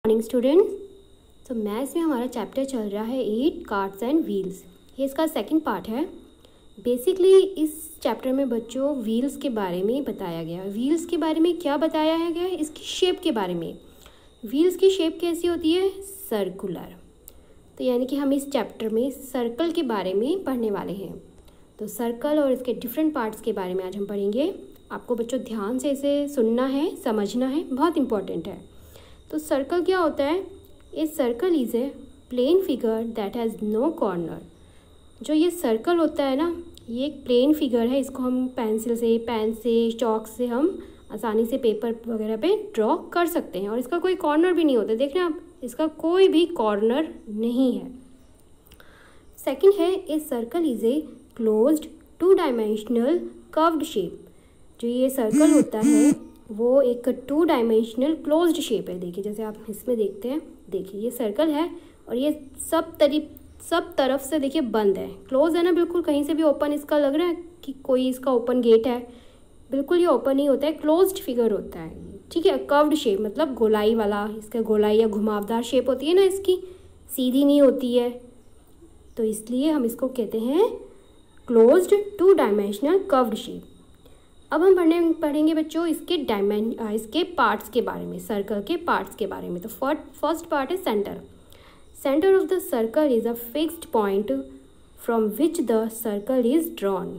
Morning students. तो maths में हमारा चैप्टर चल रहा है 8 कार्ड्स एंड व्हील्स। ये इसका सेकंड पार्ट है। बेसिकली इस चैप्टर में बच्चों व्हील्स के बारे में बताया गया। व्हील्स के बारे में क्या बताया गया है? इसकी शेप के बारे में। व्हील्स की शेप कैसी होती है? सर्कुलर। तो यानी कि हम इस चैप्टर में सर्कल के बारे में पढ़ने वाले हैं। तो सर्कल और इसके डिफरेंट पार्ट्स के बारे में आज हम पढ़ेंगे। आपको बच्चों ध्यान से इसे सुनना है, समझना है, बहुत इंपॉर्टेंट है। तो सर्कल क्या होता है? A circle is a plane figure that has no corner. जो ये सर्कल होता है ना, ये एक प्लेन फिगर है। इसको हम पेंसिल से, पेन से, चॉक से हम आसानी से पेपर वगैरह पे ड्रॉ कर सकते हैं। और इसका कोई कॉर्नर भी नहीं होता। देख रहे हैं आप, इसका कोई भी कॉर्नर नहीं है। सेकंड है, a circle is a closed 2 dimensional curved shape. जो ये सर्कल होता है वो एक 2 डायमेंशनल क्लोज्ड शेप है। देखिए जैसे आप इसमें देखते हैं, देखिए ये सर्कल है और ये सब तरफ से देखिए बंद है, क्लोज है ना, बिल्कुल कहीं से भी ओपन इसका लग रहा है कि कोई इसका ओपन गेट है। बिल्कुल ये ओपन ही होता है, क्लोज्ड फिगर होता है। ठीक है, कर्व्ड शेप मतलब गोलाई वाला, इसका गोलाई या घुमावदार शेप होती है ना, इसकी सीधी नहीं होती है, तो इसलिए हम इसको कहते हैं क्लोज्ड 2 डायमेंशनल कर्व्ड शेप। अब हम पढ़ेंगे बच्चों इसके पार्ट्स के बारे में, सर्कल के पार्ट्स के बारे में। तो फर्स्ट पार्ट है centre. Centre of the circle is a fixed point from which the circle is drawn.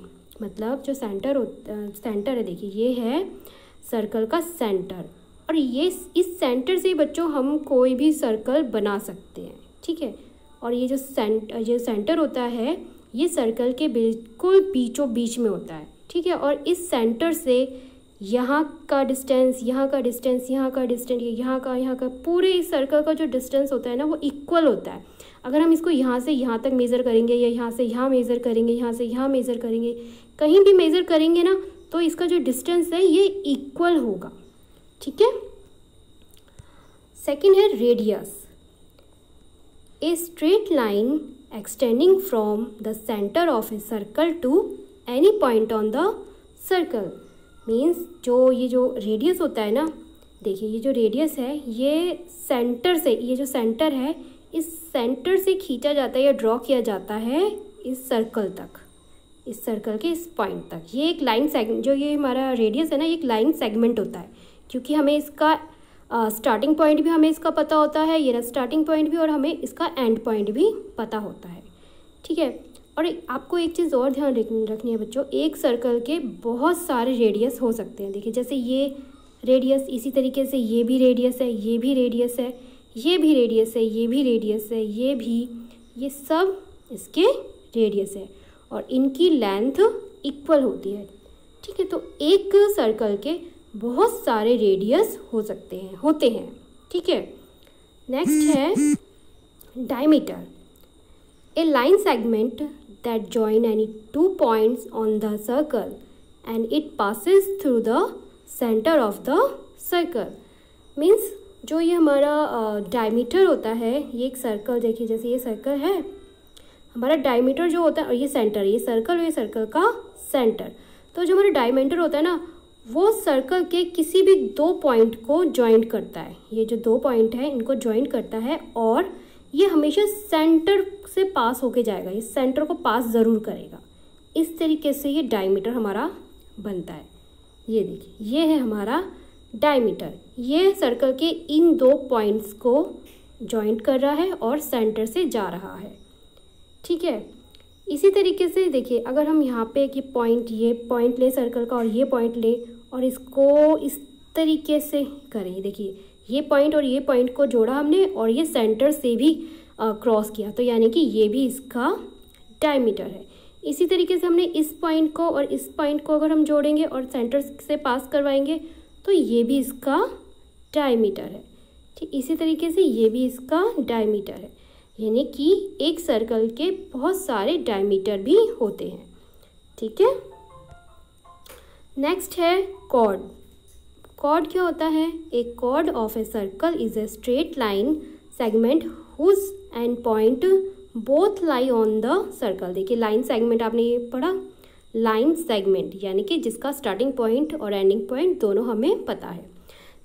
मतलब जो सेंटर है, देखिए ये है सर्कल का सेंटर, और ये इस सेंटर से बच्चों हम कोई भी सर्कल बना सकते हैं। ठीक है, और ये जो सेंटर होता है ये सर्कल के बिल्कुल बीचों बीच में होता है। ठीक है, और इस सेंटर से यहाँ का डिस्टेंस, यहाँ का डिस्टेंस, यहाँ का डिस्टेंस, यहाँ का पूरे इस सर्कल का जो डिस्टेंस होता है ना वो इक्वल होता है। अगर हम इसको यहाँ से यहाँ तक मेज़र करेंगे या यहाँ से यहाँ मेज़र करेंगे, यहाँ से यहाँ मेज़र करेंगे, कहीं भी मेज़र करेंगे ना, तो इसका जो डिस्टेंस है ये इक्वल होगा। ठीक है। सेकेंड है radius. A straight line extending from the centre of a circle to any point on the circle. Means ये जो रेडियस होता है ना, देखिए ये जो रेडियस है ये सेंटर से, ये जो सेंटर है इस सेंटर से खींचा जाता है या ड्रॉ किया जाता है इस सर्कल तक, इस सर्कल के इस पॉइंट तक। ये एक लाइन सेगमेंट, जो ये हमारा रेडियस है ना, ये एक लाइन सेगमेंट होता है, क्योंकि हमें इसका स्टार्टिंग पॉइंट भी हमें इसका पता होता है, ये स्टार्टिंग पॉइंट भी, और हमें इसका एंड पॉइंट भी पता होता है। ठीक है, और आपको एक चीज़ और ध्यान रखनी है बच्चों, एक सर्कल के बहुत सारे रेडियस हो सकते हैं। देखिए जैसे ये रेडियस, इसी तरीके से ये भी रेडियस है, ये भी रेडियस है, ये भी रेडियस है, ये भी रेडियस है, ये भी, ये सब इसके रेडियस है और इनकी लेंथ इक्वल होती है। ठीक है, तो एक सर्कल के बहुत सारे रेडियस होते हैं। ठीक है। नेक्स्ट है diameter. A line segment that join any 2 points on the circle and it passes through the center of the circle. Means जो ये हमारा डायमीटर होता है, ये एक सर्कल, देखिए जैसे ये सर्कल है, हमारा डायमीटर जो होता है, और ये सेंटर, ये सर्कल और ये सर्कल का सेंटर। तो जो हमारा डायमीटर होता है ना, वो सर्कल के किसी भी 2 पॉइंट को जॉइंट करता है। ये जो 2 पॉइंट है इनको जॉइंट करता है, और ये हमेशा सेंटर से पास होके जाएगा, ये सेंटर को पास ज़रूर करेगा। इस तरीके से ये डायमीटर हमारा बनता है। ये देखिए ये है हमारा डायमीटर, ये सर्कल के इन 2 पॉइंट्स को जॉइंट कर रहा है और सेंटर से जा रहा है। ठीक है, इसी तरीके से देखिए अगर हम यहाँ पे कि ये पॉइंट ले सर्कल का और ये पॉइंट ले, और इसको इस तरीके से करें, देखिए ये पॉइंट और ये पॉइंट को जोड़ा हमने और ये सेंटर से भी क्रॉस किया, तो यानी कि ये भी इसका डायमीटर है। इसी तरीके से हमने इस पॉइंट को और इस पॉइंट को अगर हम जोड़ेंगे और सेंटर से पास करवाएंगे तो ये भी इसका डायमीटर है। ठीक, इसी तरीके से ये भी इसका डायमीटर है, यानी कि एक सर्कल के बहुत सारे डायमीटर भी होते हैं। ठीक है। नेक्स्ट है कॉर्ड। कॉर्ड क्या होता है? A chord of a circle is a straight line segment whose end point both lie on the circle. देखिए लाइन सेगमेंट आपने ये पढ़ा, लाइन सेगमेंट यानी कि जिसका स्टार्टिंग पॉइंट और एंडिंग पॉइंट दोनों हमें पता है।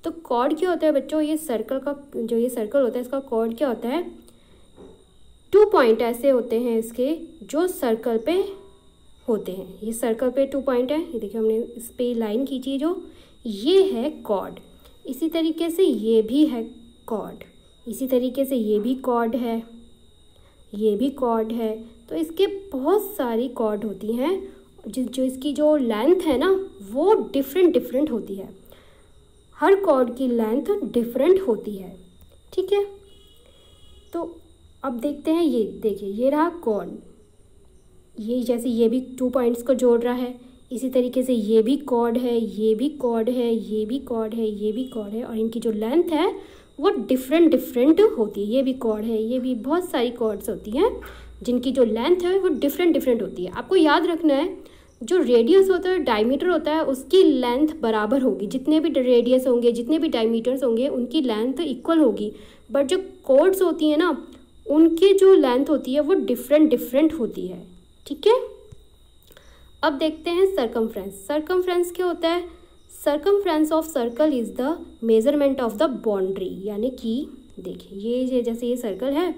तो कॉर्ड क्या होता है बच्चों, ये सर्कल का जो ये सर्कल होता है इसका कॉर्ड क्या होता है, 2 पॉइंट ऐसे होते हैं इसके जो सर्कल पे होते हैं। ये सर्कल पे 2 पॉइंट है, ये देखिए हमने इस पे लाइन खींची है जो, ये है कॉर्ड। इसी तरीके से ये भी है कॉर्ड, इसी तरीके से ये भी कॉर्ड है, ये भी कॉर्ड है। तो इसके बहुत सारी कॉर्ड होती हैं जो इसकी जो लेंथ है ना वो डिफरेंट होती है, हर कॉर्ड की लेंथ डिफरेंट होती है, ठीक है। तो अब देखते हैं, ये देखिए ये रहा कॉर्ड, ये जैसे ये भी 2 पॉइंट्स को जोड़ रहा है, इसी तरीके से ये भी कॉर्ड है, ये भी कॉर्ड है, ये भी कॉर्ड है, ये भी कॉर्ड है, और इनकी जो लेंथ है वो डिफरेंट होती है। ये भी कॉर्ड है, ये भी, बहुत सारी कॉर्ड्स होती हैं जिनकी जो लेंथ है वो डिफरेंट होती है। आपको याद रखना है जो रेडियस होता है, डायमीटर होता है, उसकी लेंथ बराबर होगी, जितने भी रेडियस होंगे, जितने भी डायमीटर्स होंगे उनकी लेंथ इक्वल होगी। बट जो कॉर्ड्स होती हैं ना उनकी जो लेंथ होती है वो डिफरेंट होती है, ठीक है। अब देखते हैं सरकमफ्रेंस। सरकमफ्रेंस क्या होता है, circumference of circle is the measurement of the boundary, यानी कि देखिए ये जैसे ये सर्कल है,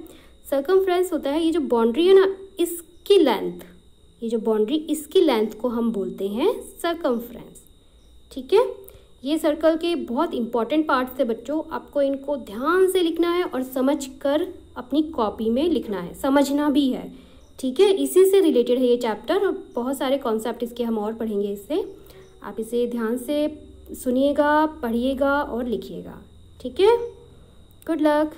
सरकमफ्रेंस होता है ये जो बाउंड्री है ना इसकी लेंथ, ये जो बाउंड्री इसकी लेंथ को हम बोलते हैं सरकमफ्रेंस, ठीक है। ये सर्कल के बहुत इंपॉर्टेंट पार्ट्स थे बच्चों, आपको इनको ध्यान से लिखना है और समझ कर अपनी कॉपी में लिखना है, समझना भी है, ठीक है। इसी से रिलेटेड है ये चैप्टर, और बहुत सारे कॉन्सेप्ट इसके हम और पढ़ेंगे इससे। आप इसे ध्यान से सुनिएगा, पढ़िएगा और लिखिएगा, ठीक है। Good luck.